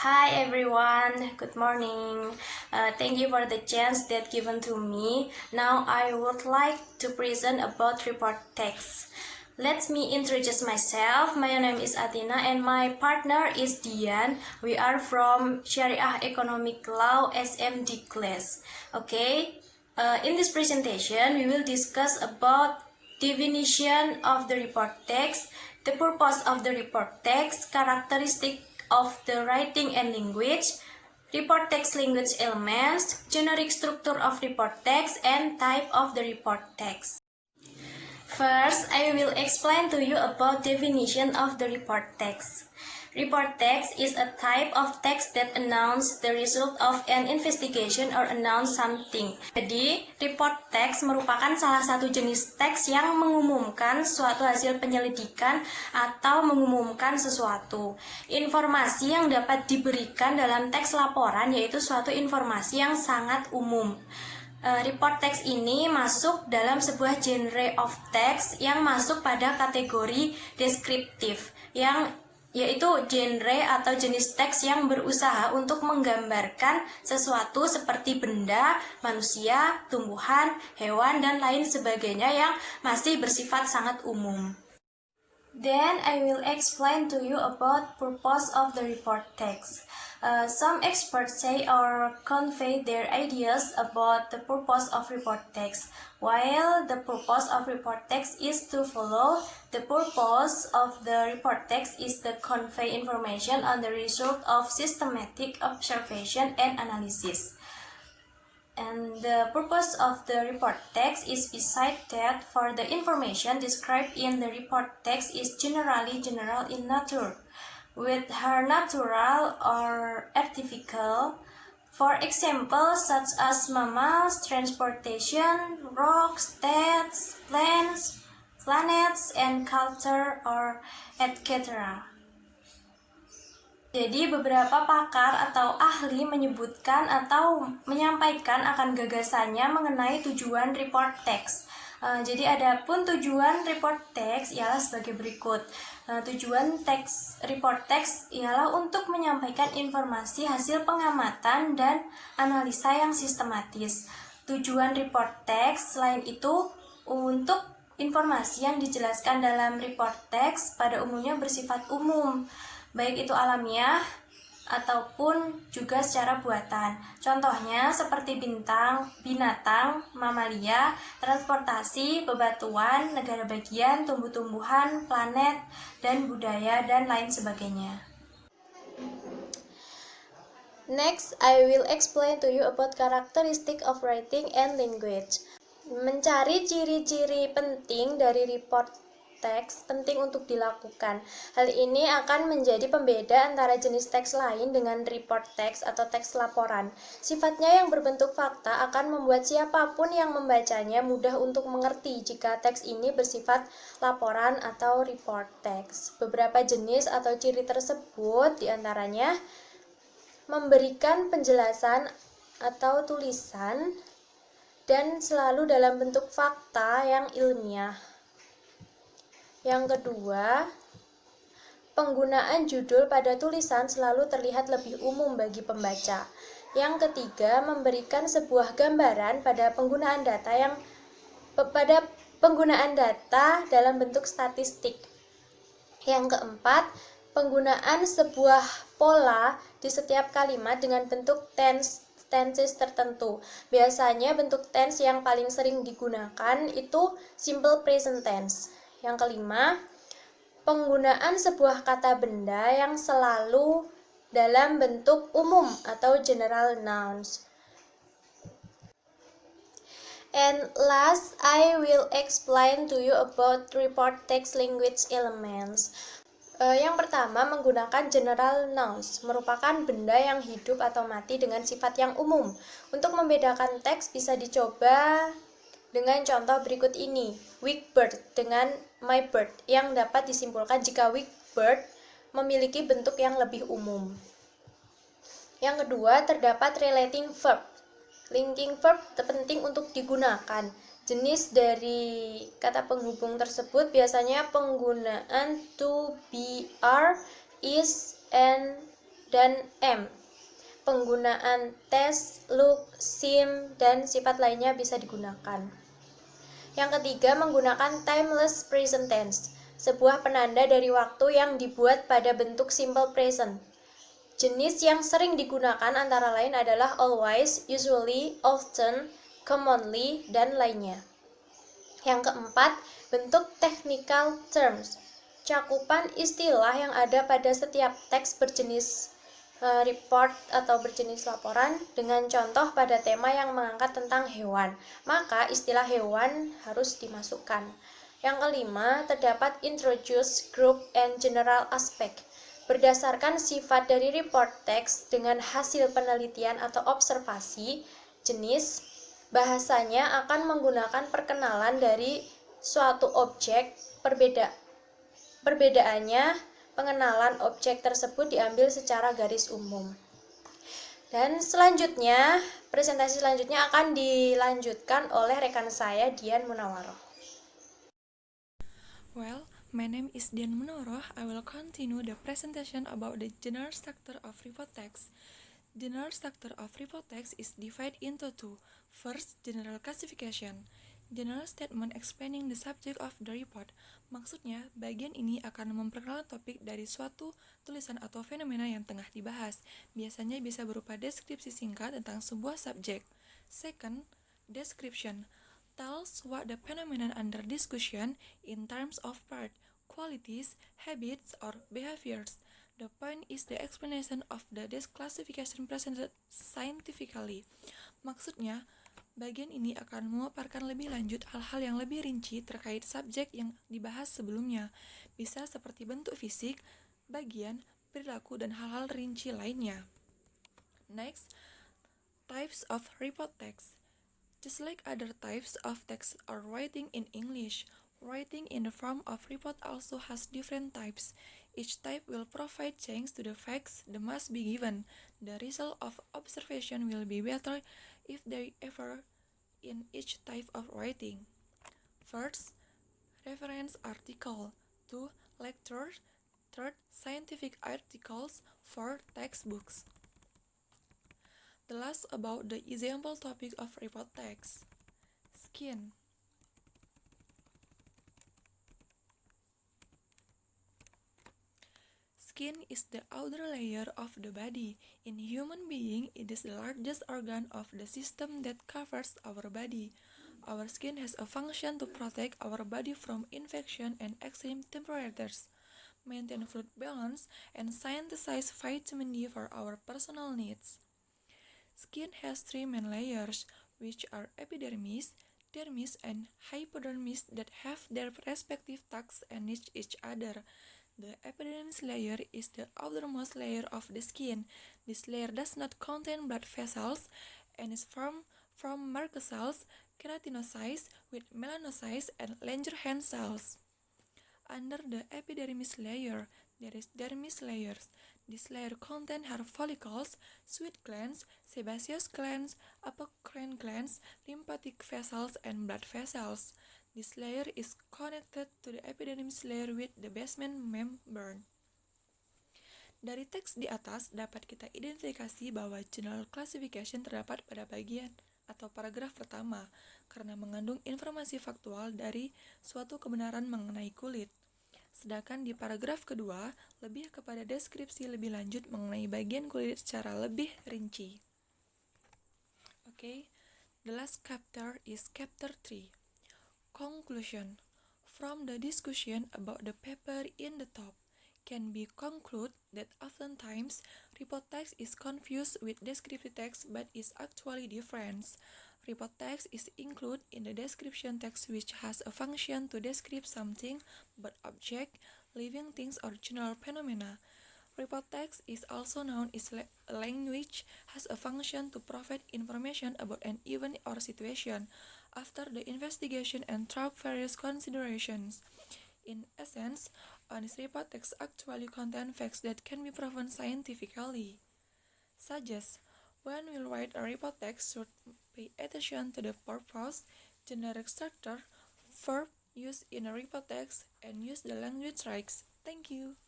Hi everyone, good morning. Thank you for the chance that given to me. Now I would like to present about report text. Let me introduce myself. My name is Athena and my partner is Dian. We are from Syariah Economic Law SMD class. Okay. In this presentation, we will discuss about definition of the report text, the purpose of the report text, characteristic of the writing and language, report text language elements, generic structure of report text, and type of the report text. First, I will explain to you about definition of the report text. Report text is a type of text that announces the result of an investigation or announce something. Jadi, report text merupakan salah satu jenis teks yang mengumumkan suatu hasil penyelidikan atau mengumumkan sesuatu. Informasi yang dapat diberikan dalam teks laporan yaitu suatu informasi yang sangat umum. Report text ini masuk dalam sebuah genre of text yang masuk pada kategori deskriptif, yang yaitu genre atau jenis teks yang berusaha untuk menggambarkan sesuatu seperti benda, manusia, tumbuhan, hewan, dan lain sebagainya yang masih bersifat sangat umum. Then I will explain to you about purpose of the report text. Some experts say or convey their ideas about the purpose of report text. While the purpose of report text is to follow, the purpose of the report text is to convey information on the result of systematic observation and analysis. And the purpose of the report text is beside that for the information described in the report text is generally general in nature, with her natural or artificial, for example, such as mammals, transportation, rocks, stats, plants, planets, and culture, or etc. Jadi beberapa pakar atau ahli menyebutkan atau menyampaikan akan gagasannya mengenai tujuan report text. Jadi adapun tujuan report text ialah sebagai berikut. Tujuan report text ialah untuk menyampaikan informasi hasil pengamatan dan analisa yang sistematis. Tujuan report text selain itu untuk informasi yang dijelaskan dalam report text pada umumnya bersifat umum, baik itu alamiah ataupun juga secara buatan. Contohnya seperti binatang, mamalia, transportasi, bebatuan, negara bagian, tumbuh-tumbuhan, planet, dan budaya, dan lain sebagainya. Next, I will explain to you about characteristic of writing and language. Mencari ciri-ciri penting dari report teks penting untuk dilakukan. Hal ini akan menjadi pembeda antara jenis teks lain dengan report text atau teks laporan. Sifatnya yang berbentuk fakta akan membuat siapapun yang membacanya mudah untuk mengerti jika teks ini bersifat laporan atau report text. Beberapa jenis atau ciri tersebut diantaranya memberikan penjelasan atau tulisan dan selalu dalam bentuk fakta yang ilmiah. Yang kedua, penggunaan judul pada tulisan selalu terlihat lebih umum bagi pembaca. Yang ketiga, memberikan sebuah gambaran pada penggunaan data dalam bentuk statistik. Yang keempat, penggunaan sebuah pola di setiap kalimat dengan bentuk tenses tertentu. Biasanya bentuk tense yang paling sering digunakan itu simple present tense. Yang kelima, penggunaan sebuah kata benda yang selalu dalam bentuk umum atau general nouns. And last, I will explain to you about report text language elements. Yang pertama, menggunakan general nouns, merupakan benda yang hidup atau mati dengan sifat yang umum. Untuk membedakan teks bisa dicoba dengan contoh berikut ini. Weak bird dengan my bird, yang dapat disimpulkan jika weak bird memiliki bentuk yang lebih umum. Yang kedua, terdapat relating verb. Linking verb penting untuk digunakan. Jenis dari kata penghubung tersebut biasanya penggunaan to, be, are, is, and Dan M. Penggunaan test, look, seem, dan sifat lainnya bisa digunakan. Yang ketiga, menggunakan timeless present tense, sebuah penanda dari waktu yang dibuat pada bentuk simple present. Jenis yang sering digunakan antara lain adalah always, usually, often, commonly, dan lainnya. Yang keempat, bentuk technical terms, cakupan istilah yang ada pada setiap teks berjenis report atau berjenis laporan dengan contoh pada tema yang mengangkat tentang hewan, maka istilah hewan harus dimasukkan. Yang kelima, terdapat introduce, group, and general aspect. Berdasarkan sifat dari report text dengan hasil penelitian atau observasi, jenis bahasanya akan menggunakan perkenalan dari suatu objek. Perbedaannya, pengenalan objek tersebut diambil secara garis umum. Dan selanjutnya, presentasi selanjutnya akan dilanjutkan oleh rekan saya, Dian Munawaroh. Well, my name is Dian Munawaroh. I will continue the presentation about the general structure of report text. General structure of report text is divided into two. First, general classification. General statement explaining the subject of the report. Maksudnya, bagian ini akan memperkenalkan topik dari suatu tulisan atau fenomena yang tengah dibahas. Biasanya bisa berupa deskripsi singkat tentang sebuah subjek. Second, description. Tells what the phenomenon under discussion in terms of part, qualities, habits, or behaviors. The point is the explanation of the classification presented scientifically. Maksudnya, bagian ini akan memaparkan lebih lanjut hal-hal yang lebih rinci terkait subjek yang dibahas sebelumnya, bisa seperti bentuk fisik, bagian, perilaku, dan hal-hal rinci lainnya. Next, types of report text. Just like other types of text or writing in English, writing in the form of report also has different types. Each type will provide change to the facts that must be given. The result of observation will be better if there ever in each type of writing. First, reference article. 2. Lectures. 3. Scientific articles. 4. Textbooks. The last about the example topic of report text. Skin. Skin is the outer layer of the body. In human being, it is the largest organ of the system that covers our body. Our skin has a function to protect our body from infection and extreme temperatures, maintain fluid balance, and synthesize vitamin D for our personal needs. Skin has three main layers, which are epidermis, dermis, and hypodermis that have their respective tasks and need each other. The epidermis layer is the outermost layer of the skin. This layer does not contain blood vessels and is formed from Merkel cells, keratinocytes with melanocytes and Langerhans cells. Under the epidermis layer, there is dermis layers. This layer contains hair follicles, sweat glands, sebaceous glands, apocrine glands, lymphatic vessels, and blood vessels. This layer is connected to the epidermis layer with the basement membrane. Dari teks di atas dapat kita identifikasi bahwa general classification terdapat pada bagian atau paragraf pertama karena mengandung informasi faktual dari suatu kebenaran mengenai kulit. Sedangkan di paragraf kedua lebih kepada deskripsi lebih lanjut mengenai bagian kulit secara lebih rinci. Okay, the last chapter is chapter 3. Conclusion. From the discussion about the paper in the top, can be concluded that oftentimes report text is confused with descriptive text but is actually different. Report text is included in the description text which has a function to describe something but object, living things or general phenomena. Report text is also known as language has a function to provide information about an event or situation after the investigation and through various considerations. In essence, honest report text actually contain facts that can be proven scientifically. Suggest when we write a report text should pay attention to the purpose, generic structure, verb used in a report text, and use the language rights. Thank you.